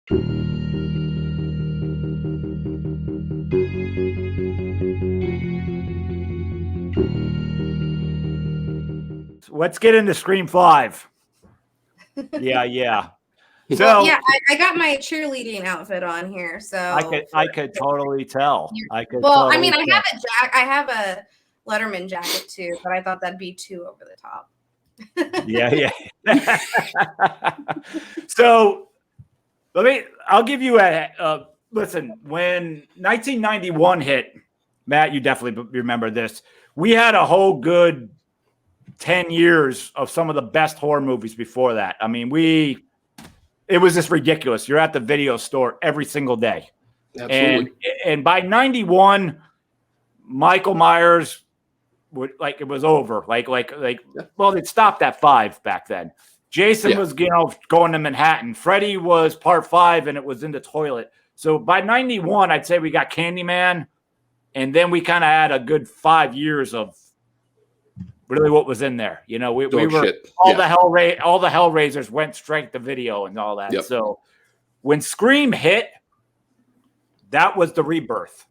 Let's get into Scream 5. Yeah. So well, yeah, I got my cheerleading outfit on here, so I could totally tell. I mean, I have a Letterman jacket too, but I thought that'd be too over the top. Yeah. So I'll give you a listen. When 1991 hit, Matt, you definitely remember this. We had a whole good 10 years of some of the best horror movies before that. I mean, it was just ridiculous. You're at the video store every single day. Absolutely. And by 91, Michael Myers it was over. Well, it stopped at 5 back then. Jason was, going to Manhattan. Freddy was part 5 and it was in the toilet. So by 91, I'd say we got Candyman. And then we kind of had a good 5 years of really what was in there. We were all the Hellraisers went straight to video and all that. Yep. So when Scream hit, that was the rebirth.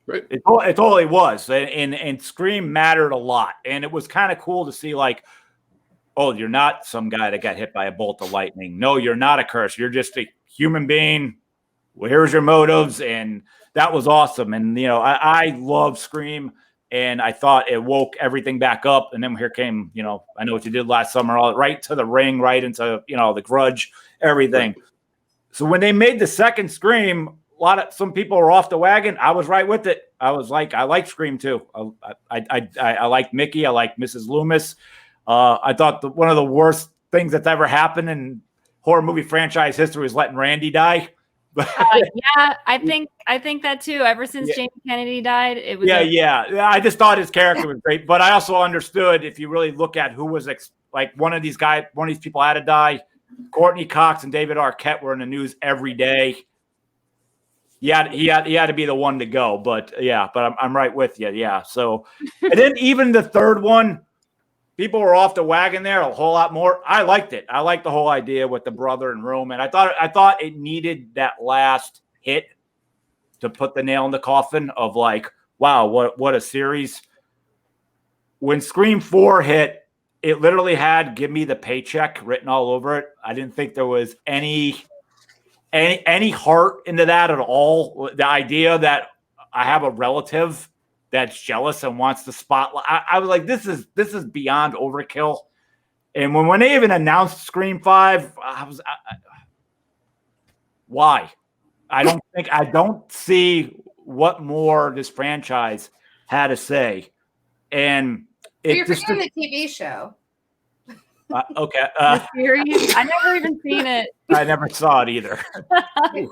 Right. It totally was. And Scream mattered a lot. And it was kind of cool to see oh, you're not some guy that got hit by a bolt of lightning. No, you're not a curse. You're just a human being. Well, here's your motives. And that was awesome. And, I love Scream. And I thought it woke everything back up. And then here came, I Know What You Did Last Summer, all right to the ring, right into, The Grudge, everything. Right. So when they made the second Scream, some people were off the wagon. I was right with it. I was like, I like Scream too. I like Mickey. I like Mrs. Loomis. I thought one of the worst things that's ever happened in horror movie franchise history was letting Randy die. Yeah, I think that too. Ever since Jamie Kennedy died, it was. Yeah. I just thought his character was great, but I also understood if you really look at who was one of these people had to die. Courtney Cox and David Arquette were in the news every day. He had to be the one to go, but I'm right with you. Yeah. So, and then even the third one, people were off the wagon there a whole lot more. I liked it. I liked the whole idea with the brother and Roman. I thought it needed that last hit to put the nail in the coffin of wow, what a series. When Scream 4 hit, it literally had "Give me the paycheck" written all over it. I didn't think there was any heart into that at all. The idea that I have a relative that's jealous and wants the spotlight. I was like, this is beyond overkill. And when they even announced Scream 5, why? I don't see what more this franchise had to say. And you're forgetting the TV show. Okay. The series? I never even seen it. I never saw it either.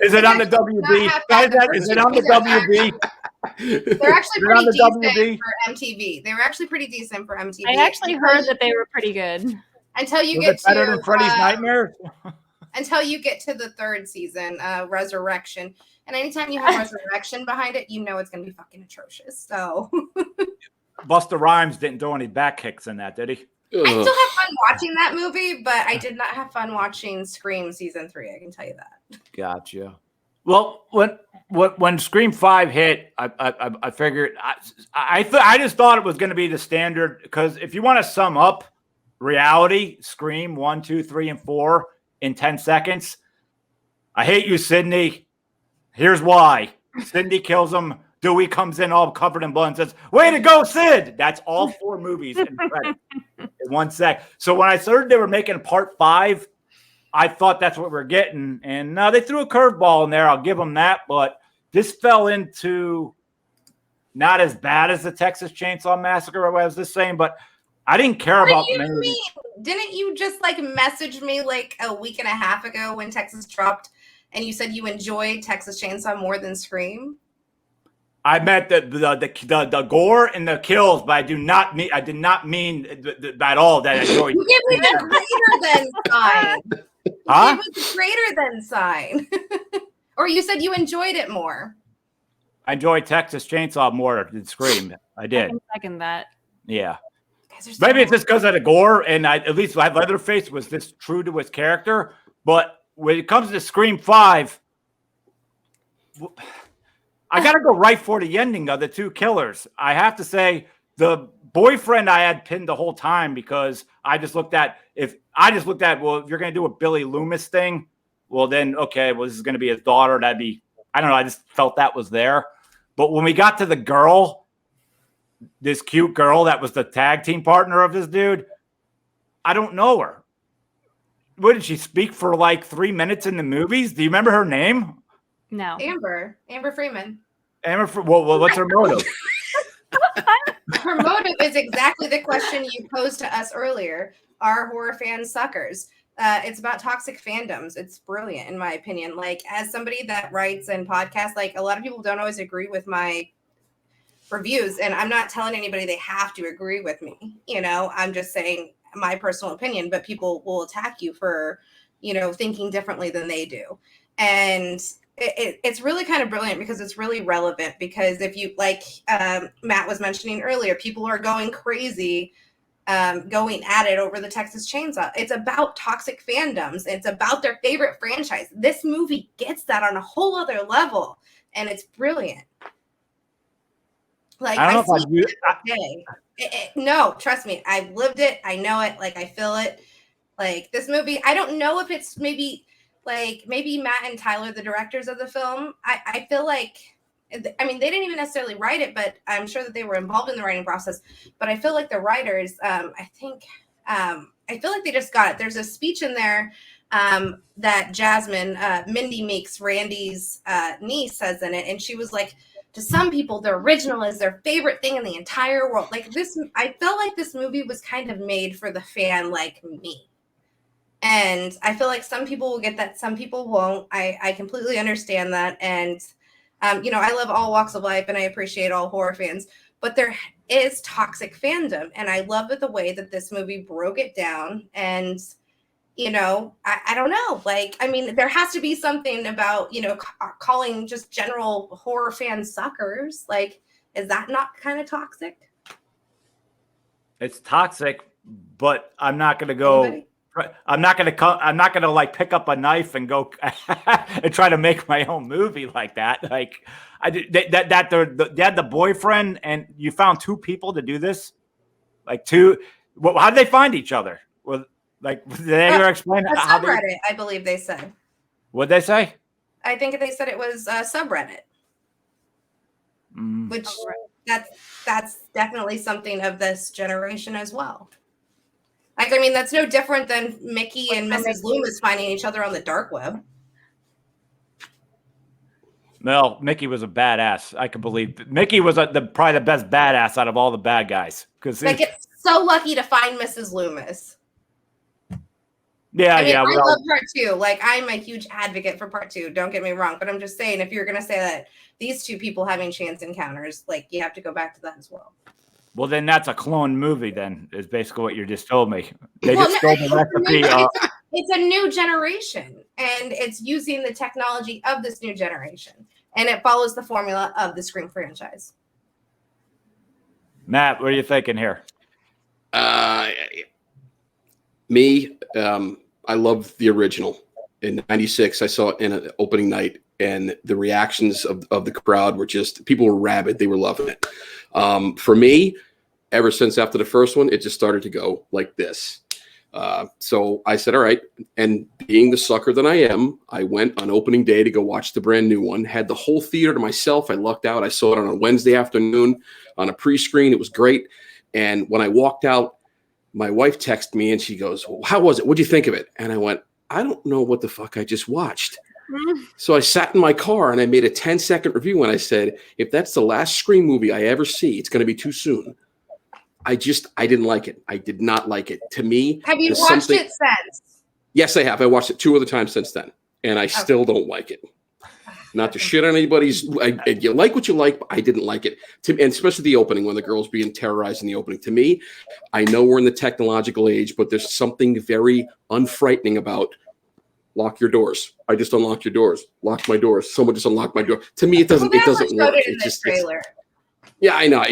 Is it on the WB? Is it on the WB? They're actually pretty decent for MTV. They were actually pretty decent for MTV. I actually heard that they were pretty good. Until you get better than Freddy's Nightmare? Until you get to the third season, Resurrection. And anytime you have Resurrection behind it, you know it's going to be fucking atrocious. So Busta Rhymes didn't do any back kicks in that, did he? I still have fun watching that movie, but I did not have fun watching Scream season 3. I can tell you that. Gotcha. Well, when Scream 5 hit, I figured I just thought it was going to be the standard, because if you want to sum up reality, Scream 1, 2, 3, and 4 in 10 seconds. I hate you, Sydney. Here's why. Sydney kills him. Dewey comes in all covered in blood and says, "Way to go, Sid!" That's all 4 movies in credit in 1 sec. So when I heard they were making part 5, I thought that's what we're getting. And they threw a curveball in there. I'll give them that. But this fell into not as bad as the Texas Chainsaw Massacre, or what I was just saying, but I didn't care about the Didn't you just message me a week and a half ago when Texas dropped, and you said you enjoyed Texas Chainsaw more than Scream? I meant the gore and the kills, but I did not mean at all that I enjoyed. You gave me the greater than sign. Huh? You gave me the greater than sign. Or you said you enjoyed it more. I enjoyed Texas Chainsaw more than Scream. I did. I can second that. Yeah. Maybe it's just because of the gore, and at least Leatherface was this true to his character. But when it comes to Scream 5, I got to go right for the ending of the two killers. I have to say the boyfriend I had pinned the whole time because I just looked at, well, if you're going to do a Billy Loomis thing, well then, okay, well, this is going to be his daughter. That'd be, I don't know. I just felt that was there. But when we got to the girl, this cute girl that was the tag team partner of this dude, I don't know her. What did she speak for like 3 minutes in the movies? Do you remember her name? No. Amber Freeman. Well, what's her motive? Her motive is exactly the question you posed to us earlier. Are horror fans suckers? It's about toxic fandoms. It's brilliant, in my opinion. Like, as somebody that writes and podcasts, like, a lot of people don't always agree with my reviews, and I'm not telling anybody they have to agree with me. You know, I'm just saying my personal opinion, but people will attack you for, you know, thinking differently than they do. And it's really kind of brilliant because it's really relevant, because if you, like Matt was mentioning earlier, people are going crazy, going at it over the Texas Chainsaw. It's about toxic fandoms. It's about their favorite franchise. This movie gets that on a whole other level, and it's brilliant. Like, I don't know if no, trust me, I've lived it. I know it. Like, I feel it. Like, this movie, I don't know if it's maybe Matt and Tyler, the directors of the film. I feel like, I mean, they didn't even necessarily write it, but I'm sure that they were involved in the writing process. But I feel like the writers, I feel like they just got it. There's a speech in there that Jasmine, Mindy Meeks, Randy's niece, says in it. And she was like, to some people, the original is their favorite thing in the entire world. Like, this, I felt like this movie was kind of made for the fan like me. And I feel like some people will get that, some people won't. I completely understand that. And, you know, I love all walks of life and I appreciate all horror fans, but there is toxic fandom. And I love the way that this movie broke it down. And, you know, I don't know. Like, I mean, there has to be something about, you know, calling just general horror fans suckers. Like, is that not kind of toxic? It's toxic, but I'm not going to go. Anybody? I'm not going to like pick up a knife and go and try to make my own movie like that. Like, I did that. They had the boyfriend, and you found two people to do this. Like, two. Well, how did they find each other? Well, like, did they ever explain a how subreddit? I believe they said. What'd they say? I think they said it was a subreddit. Which that's definitely something of this generation as well. Like, I mean, that's no different than Mickey and Mrs. Loomis finding each other on the dark web. Well, Mickey was a badass. I can believe Mickey was probably the best badass out of all the bad guys. Because like, it's so lucky to find Mrs. Loomis. Yeah, I mean, yeah. I love part two. Like, I'm a huge advocate for part two. Don't get me wrong, but I'm just saying, if you're gonna say that these two people having chance encounters, like, you have to go back to that as well. Well, then that's a clone movie. Then is basically what you just told me. They just stole the recipe. It's a new generation, and it's using the technology of this new generation, and it follows the formula of the Scream franchise. Matt, what are you thinking here? I love the original. In '96, I saw it in an opening night, and the reactions of the crowd were just, people were rabid. They were loving it. For me, ever since after the first one, it just started to go like this. So I said, all right. And being the sucker that I am, I went on opening day to go watch the brand new one, had the whole theater to myself. I lucked out. I saw it on a Wednesday afternoon on a pre-screen. It was great. And when I walked out, my wife texted me and she goes, well, how was it? What'd you think of it? And I went, I don't know what the fuck I just watched. So I sat in my car and I made a 10-second review and I said, if that's the last Scream movie I ever see, it's going to be too soon. I didn't like it. I did not like it. To me, have you watched it since? Yes, I have. I watched it 2 other times since then, and I still don't like it. Not to shit on anybody's. You like what you like, but I didn't like it. And especially the opening, when the girl's being terrorized in the opening. To me, I know we're in the technological age, but there's something very unfrightening about lock your doors. I just unlocked your doors. Lock my doors. Someone just unlocked my door. To me, it doesn't work. It's just trailer. Yeah, I know.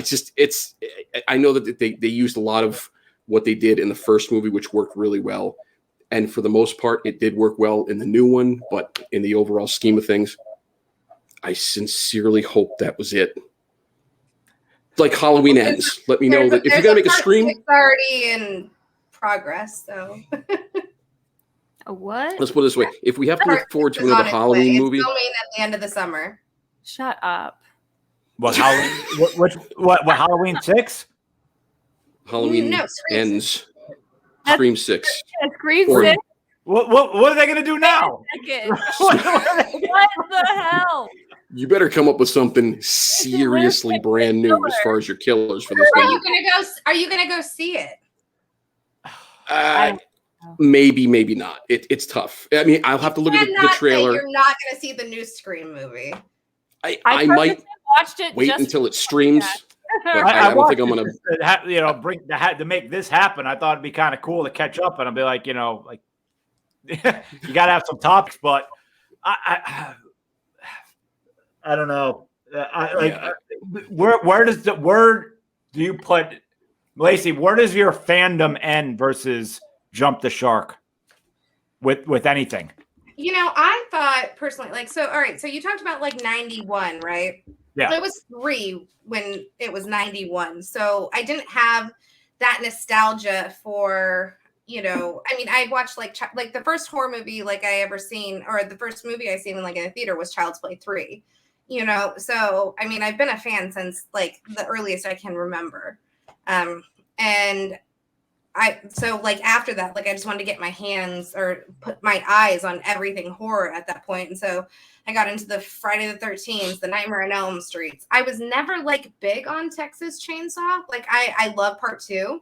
I know that they used a lot of what they did in the first movie, which worked really well. And for the most part, it did work well in the new one. But in the overall scheme of things, I sincerely hope that was it. Like Halloween Ends. Let me know that if you're gonna make a Scream, it's already in progress. So A what? let's put it this way: if we have to look forward to another Halloween movie, it's filming at the end of the summer. Shut up. What Halloween? What Halloween 6? Halloween No, Ends, Scream 6. Yeah, Scream Or- 6. What are they gonna do now? Second. What the hell? You better come up with something seriously brand new as far as your killers for this movie. Are you gonna go see it? Maybe, maybe not. It's tough. I mean, I'll have to look at the trailer. You're not gonna see the new Scream movie. I might watched it wait until it streams. But I don't think I'm gonna. To make this happen, I thought it'd be kind of cool to catch up, and I'll be like, like you gotta have some topics, but I don't know. Where do you put Lacey? Where does your fandom end versus jump the shark with anything? I thought personally, all right. So you talked about 91, right? Yeah. I was 3 when it was 91. So I didn't have that nostalgia for, I mean, I watched the first horror movie I ever seen, or the first movie I seen in a theater was Child's Play 3, So, I mean, I've been a fan since the earliest I can remember. And after that, I just wanted to get my hands or put my eyes on everything horror at that point. And so I got into the Friday the 13th, the Nightmare on Elm Street. I was never big on Texas Chainsaw. I love part 2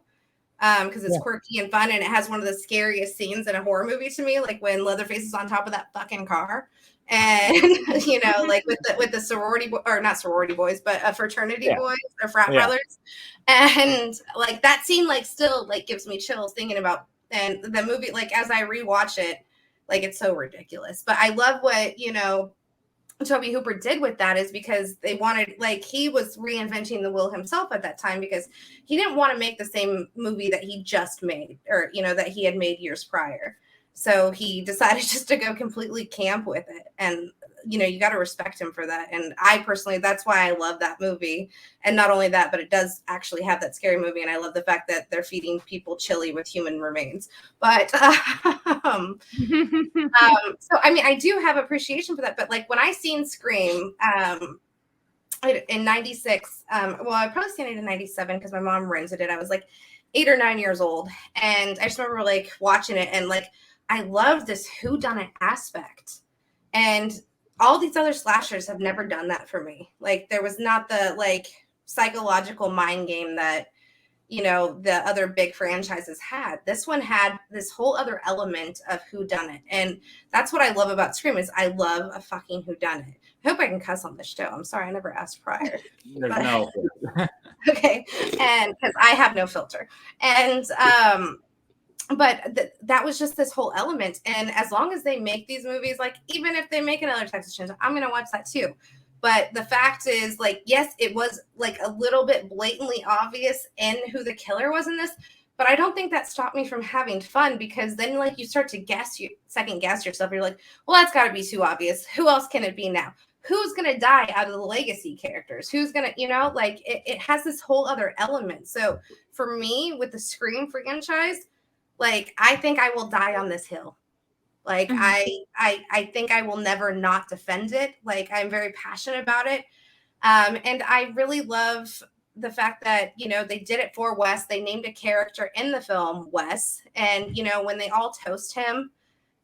because it's quirky and fun. And it has one of the scariest scenes in a horror movie to me, when Leatherface is on top of that fucking car. And, with the sorority or not sorority boys, but fraternity boys or frat brothers. And that scene, still gives me chills thinking about, and the movie, as I rewatch it, it's so ridiculous. But I love what, Toby Hooper did with that is because they wanted, he was reinventing the wheel himself at that time because he didn't want to make the same movie that he just made or, that he had made years prior. So he decided just to go completely camp with it. And, you got to respect him for that. And I personally, that's why I love that movie. And not only that, but it does actually have that scary movie. And I love the fact that they're feeding people chili with human remains. But, so, I mean, I do have appreciation for that. But when I seen Scream, in 96, well, I probably seen it in 97 because my mom rented it. I was 8 or 9 years old. And I just remember watching it and I love this whodunit aspect. And all these other slashers have never done that for me. There was not the psychological mind game that, the other big franchises had. This one had this whole other element of whodunit. And that's what I love about Scream is I love a fucking whodunit. I hope I can cuss on this show. I'm sorry, I never asked prior. No. Okay. And because I have no filter. And but that was just this whole element. And as long as they make these movies, even if they make another Texas Chainsaw, I'm going to watch that too. But the fact is, yes, it was a little bit blatantly obvious in who the killer was in this. But I don't think that stopped me from having fun because then you start to second guess yourself. You're like, well, that's got to be too obvious. Who else can it be now? Who's going to die out of the legacy characters? Who's going to, it has this whole other element. So for me, with the Scream franchise, I think I will die on this hill. I think I will never not defend it. I'm very passionate about it. And I really love the fact that, they did it for Wes. They named a character in the film Wes. And, when they all toast him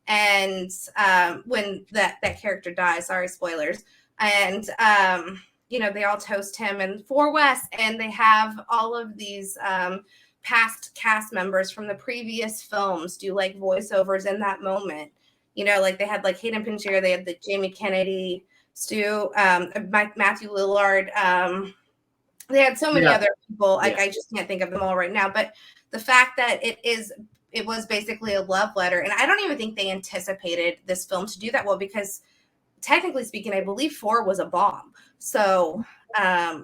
and when that character dies, sorry, spoilers. And, they all toast him and for Wes. And they have all of these past cast members from the previous films do voiceovers in that moment. They had Hayden Panettiere, they had the Jamie Kennedy, Matthew Lillard. They had so many other people. I just can't think of them all right now. But the fact that it was basically a love letter, and I don't even think they anticipated this film to do that well because technically speaking, I believe 4 was a bomb. So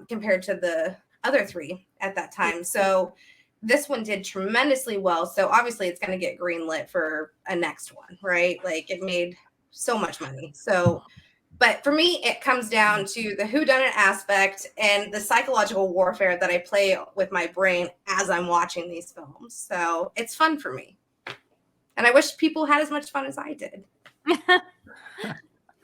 compared to the other 3 at that time. So this one did tremendously well. So obviously it's going to get greenlit for a next one, right? It made so much money. So But for me, it comes down to the whodunit aspect and the psychological warfare that I play with my brain as I'm watching these films. So it's fun for me. And I wish people had as much fun as I did.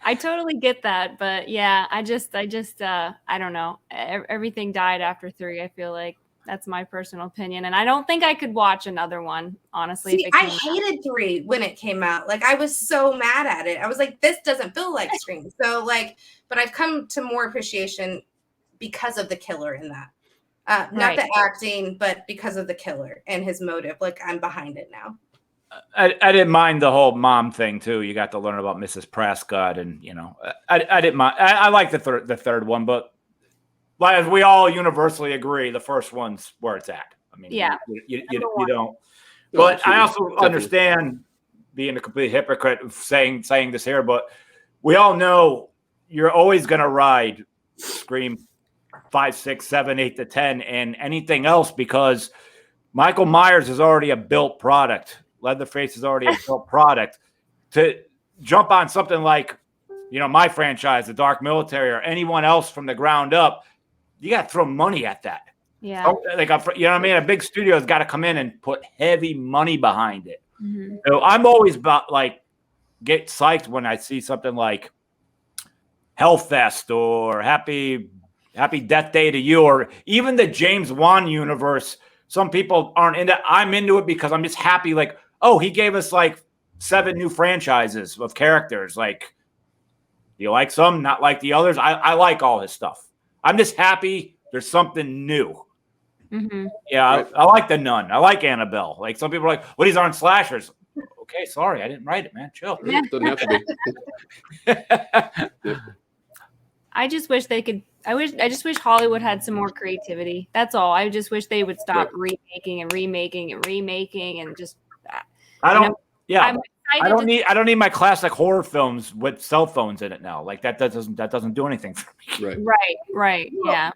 I totally get that, but yeah, I don't know. Everything died after 3. I feel like that's my personal opinion, and I don't think I could watch another one, honestly. See, I hated 3 when it came out. Like, I was so mad at it. I was like, this doesn't feel like Scream. So, like, but I've come to more appreciation because of the killer in that. Not the acting, but because of the killer and his motive. Like, I'm behind it now. I didn't mind the whole mom thing too. You got to learn about Mrs. Prescott, and I didn't mind. I like the third one, but as we all universally agree, the first one's where it's at. I mean, yeah, you don't. But I also understand being a complete hypocrite of saying this here, but we all know you're always going to ride Scream 5, 6, 7, 8 to 10, and anything else because Michael Myers is already a built product. Leatherface is already a built product. To jump on something like, my franchise, The Dark Military, or anyone else from the ground up, you got to throw money at that. Yeah. So, you know what I mean? A big studio's got to come in and put heavy money behind it. Mm-hmm. So I'm always about get psyched when I see something like Hellfest or Happy Death Day to You, or even the James Wan universe. Some people aren't into. I'm into it because I'm just happy. Like, oh, he gave us 7 new franchises of characters. Like, you like some, not like the others. I like all his stuff. I'm just happy there's something new. Mm-hmm. Yeah, I like The Nun. I like Annabelle. Like, some people are like, well, these aren't slashers. Okay, sorry, I didn't write it, man. Chill. It doesn't have to be. I just wish they could. I just wish Hollywood had some more creativity. That's all. I just wish they would stop remaking and just. I don't need my classic horror films with cell phones in it now. Like that doesn't do anything for me. Right. Yeah.